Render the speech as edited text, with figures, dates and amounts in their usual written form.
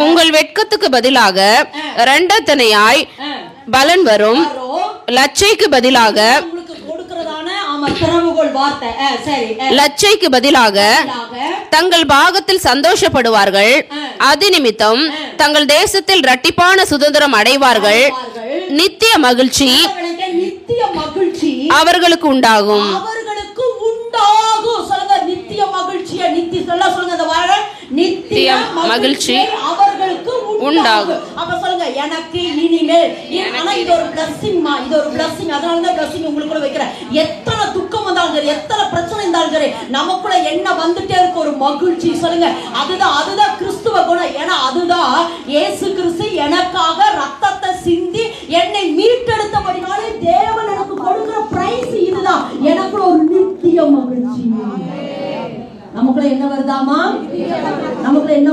உங்கள் வெட்கத்துக்கு பதிலாக இரண்டத்தனையாய் பலன் வரும். லட்சைக்கு பதிலாக லட்சைக்கு பதிலாக தங்கள் பாகத்தில் சந்தோஷப்படுவார்கள். அது நிமித்தம் தங்கள் தேசத்தில் இரட்டிப்பான சுதந்திரம் அடைவார்கள். நித்திய மகிழ்ச்சி அவர்களுக்கு உண்டாகும். நித்திய மகிழ்ச்சி அவர்களுக்கு உண்டாகும். அப்ப சொல்லுங்க, எனக்கு இனிமேல் இது ஒரு blessing மா, இது ஒரு blessing. அதனால தான் blessing உங்களுக்குள்ள வைக்கிறேன். எத்தனை துக்கம் வந்தாலும் சரி, எத்தனை பிரச்சனை இருந்தாலும் சரி, நமக்குள்ள என்ன வந்துட்டே இருக்கு ஒரு மகிழ்ச்சி. சொல்லுங்க, அதுதான் கிறிஸ்துவ குணம். ஏன்னா அதுதான் இயேசு கிறிஸ்து எனக்காக ரத்தத்தை சிந்தி என்னை மீட்டெடுத்தபடினாலே தேவன் எனக்கு கொடுக்கிற பிரைஸ் இதுதான். எனக்குள்ள ஒரு நித்திய மகிழ்ச்சி. நமக்குள்ள என்ன வருதாமா? நமக்குள்ள என்ன